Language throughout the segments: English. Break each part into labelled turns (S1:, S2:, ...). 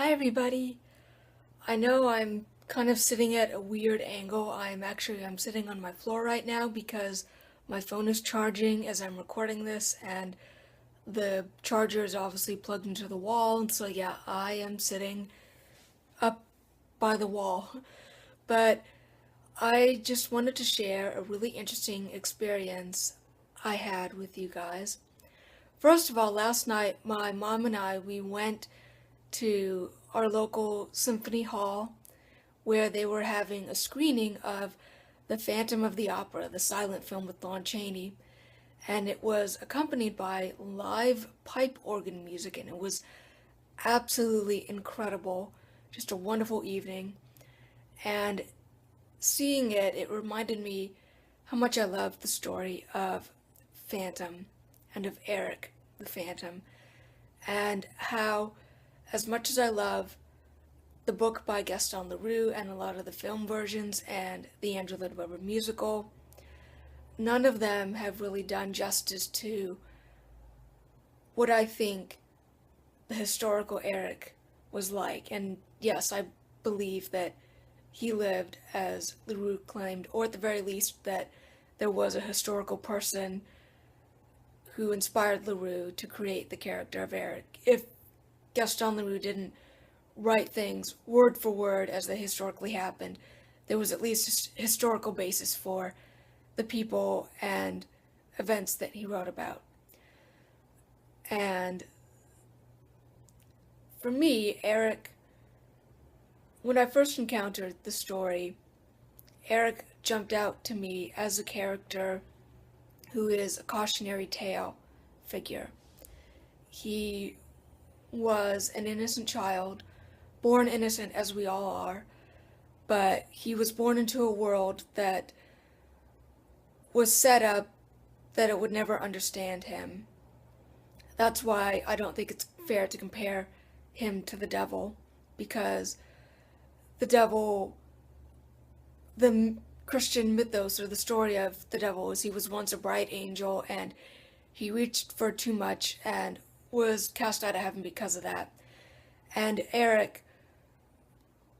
S1: Hi everybody. I know I'm kind of sitting at a weird angle. I'm sitting on my floor right now because my phone is charging as I'm recording this and the charger is obviously plugged into the wall, and so yeah, I am sitting up by the wall. But I just wanted to share a really interesting experience I had with you guys. First of all, last night my mom and we went to our local symphony hall where they were having a screening of The Phantom of the Opera, the silent film with Lon Chaney, and it was accompanied by live pipe organ music, and it was absolutely incredible. Just a wonderful evening. And seeing it, it reminded me how much I loved the story of Phantom and of Erik the Phantom, and how, as much as I love the book by Gaston Leroux and a lot of the film versions and the Andrew Lloyd Webber musical, none of them have really done justice to what I think the historical Erik was like. And yes, I believe that he lived as Leroux claimed, or at the very least that there was a historical person who inspired Leroux to create the character of Erik. If Gaston Leroux didn't write things word for word as they historically happened, there was at least a historical basis for the people and events that he wrote about. And for me, Erik, when I first encountered the story, Erik jumped out to me as a character who is a cautionary tale figure. He was an innocent child, born innocent as we all are, but he was born into a world that was set up that it would never understand him. That's why I don't think it's fair to compare him to the devil, because the devil, the Christian mythos or the story of the devil is he was once a bright angel and he reached for too much and was cast out of heaven because of that. And Erik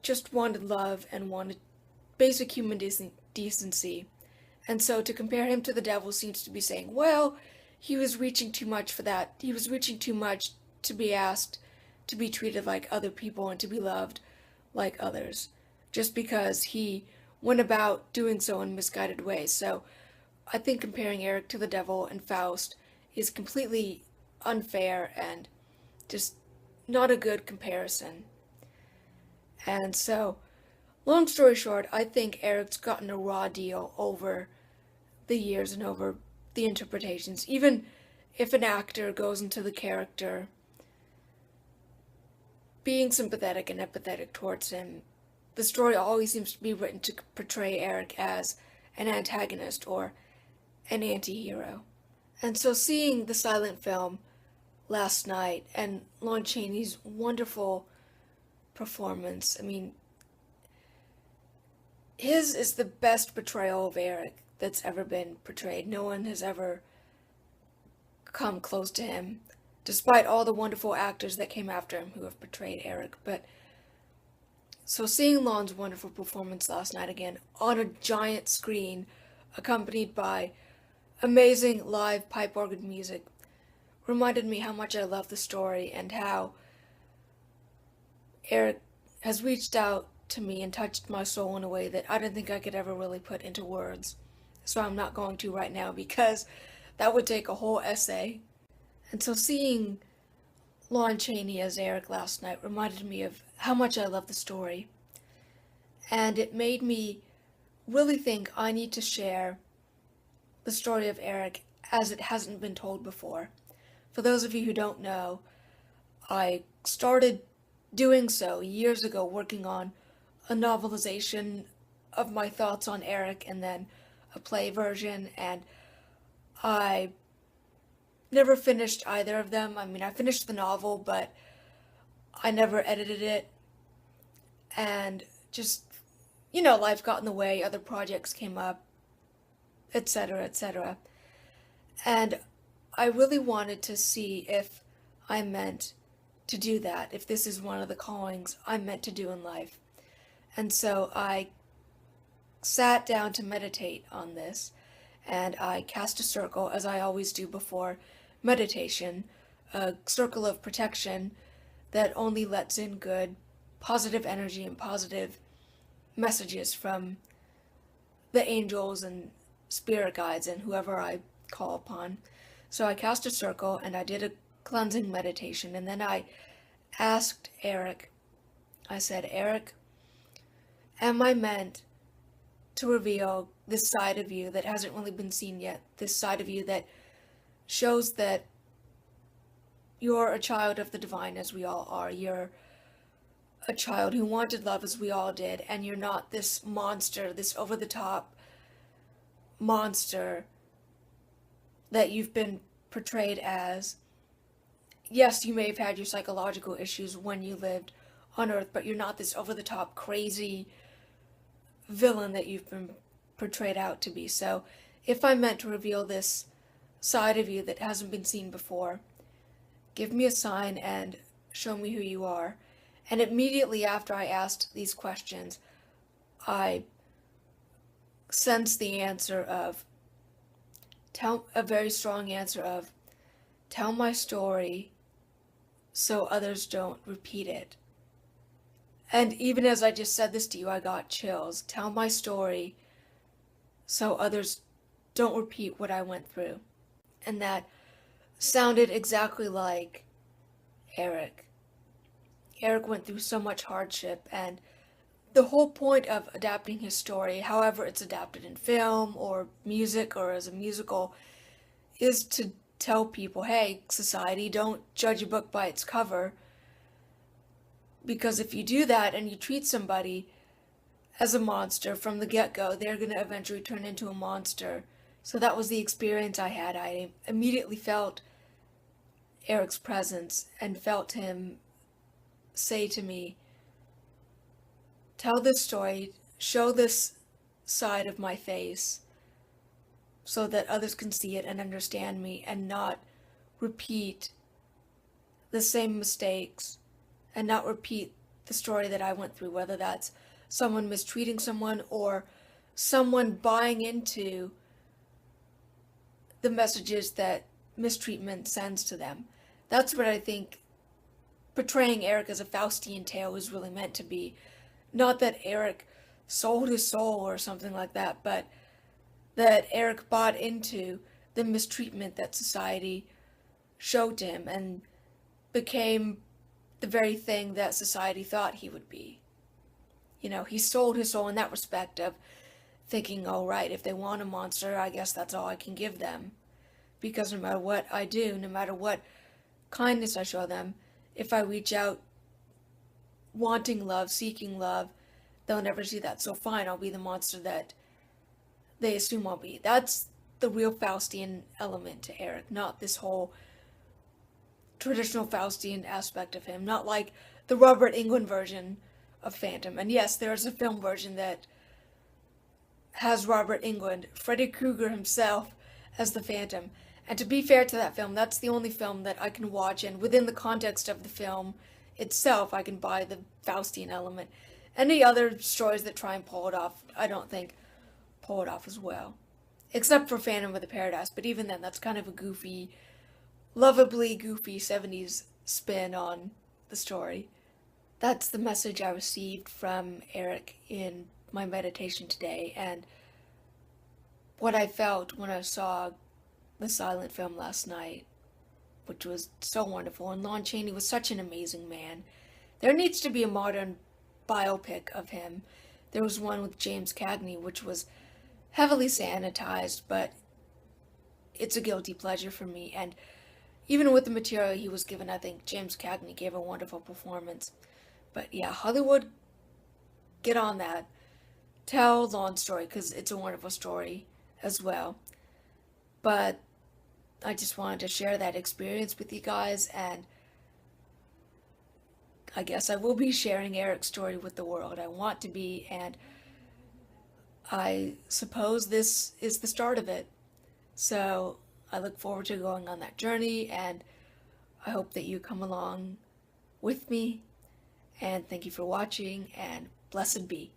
S1: just wanted love and wanted basic human decency. And so to compare him to the devil seems to be saying, well, he was reaching too much for that. He was reaching too much to be asked to be treated like other people and to be loved like others, just because he went about doing so in misguided ways. So I think comparing Erik to the devil and Faust is completely unfair and just not a good comparison. And so, long story short, I think Erik's gotten a raw deal over the years and over the interpretations. Even if an actor goes into the character being sympathetic and empathetic towards him, the story always seems to be written to portray Erik as an antagonist or an anti-hero. And so seeing the silent film last night and Lon Chaney's wonderful performance, I mean, his is the best portrayal of Erik that's ever been portrayed. No one has ever come close to him, despite all the wonderful actors that came after him who have portrayed Erik. But so seeing Lon's wonderful performance last night again on a giant screen, accompanied by amazing live pipe organ music, reminded me how much I love the story and how Erik has reached out to me and touched my soul in a way that I didn't think I could ever really put into words. So I'm not going to right now because that would take a whole essay. And so seeing Lon Chaney as Erik last night reminded me of how much I love the story. And it made me really think I need to share the story of Erik as it hasn't been told before. For those of you who don't know, I started doing so years ago, working on a novelization of my thoughts on Erik and then a play version, and I never finished either of them. I mean, I finished the novel, but I never edited it, and just, life got in the way, other projects came up, etc., etc. And I really wanted to see if I meant to do that, if this is one of the callings I'm meant to do in life. And so I sat down to meditate on this, and I cast a circle, as I always do before meditation, a circle of protection that only lets in good, positive energy and positive messages from the angels and spirit guides and whoever I call upon. So I cast a circle and I did a cleansing meditation, and then I asked Erik, I said, Erik, am I meant to reveal this side of you that hasn't really been seen yet, this side of you that shows that you're a child of the divine, as we all are. You're a child who wanted love, as we all did, and you're not this monster, this over-the-top monster that you've been portrayed as. Yes, you may have had your psychological issues when you lived on Earth, but you're not this over-the-top crazy villain that you've been portrayed out to be. So if I'm meant to reveal this side of you that hasn't been seen before, give me a sign and show me who you are. And immediately after I asked these questions, I sensed the answer of, a very strong answer of, tell my story so others don't repeat it. And even as I just said this to you, I got chills. Tell my story so others don't repeat what I went through. And that sounded exactly like Erik. Erik went through so much hardship, and the whole point of adapting his story, however it's adapted in film or music or as a musical, is to tell people, hey, society, don't judge a book by its cover. Because if you do that and you treat somebody as a monster from the get-go, they're going to eventually turn into a monster. So that was the experience I had. I immediately felt Erik's presence and felt him say to me, tell this story, show this side of my face so that others can see it and understand me and not repeat the same mistakes and not repeat the story that I went through, whether that's someone mistreating someone or someone buying into the messages that mistreatment sends to them. That's what I think portraying Erik as a Faustian tale is really meant to be. Not that Erik sold his soul or something like that, but that Erik bought into the mistreatment that society showed to him and became the very thing that society thought he would be. You know, he sold his soul in that respect of thinking, oh right, if they want a monster, I guess that's all I can give them. Because no matter what I do, no matter what kindness I show them, if I reach out wanting love, seeking love, they'll never see that. So fine, I'll be the monster that they assume I'll be. That's the real Faustian element to Erik, not this whole traditional Faustian aspect of him, not like the Robert Englund version of Phantom. And yes, there's a film version that has Robert Englund, Freddy Krueger himself, as the Phantom. And to be fair to that film, that's the only film that I can watch, and within the context of the film itself, I can buy the Faustian element. Any other stories that try and pull it off, I don't think pull it off as well. Except for Phantom of the Paradise, but even then, that's kind of a goofy, lovably goofy 70s spin on the story. That's the message I received from Erik in my meditation today, and what I felt when I saw the silent film last night, which was so wonderful. And Lon Chaney was such an amazing man. There needs to be a modern biopic of him. There was one with James Cagney, which was heavily sanitized, but it's a guilty pleasure for me. And even with the material he was given, I think James Cagney gave a wonderful performance. But yeah, Hollywood, get on that. Tell Lon's story, because it's a wonderful story as well. But I just wanted to share that experience with you guys, and I guess I will be sharing Erik's story with the world. I want to be, and I suppose this is the start of it. So I look forward to going on that journey, and I hope that you come along with me. And thank you for watching, and blessed be.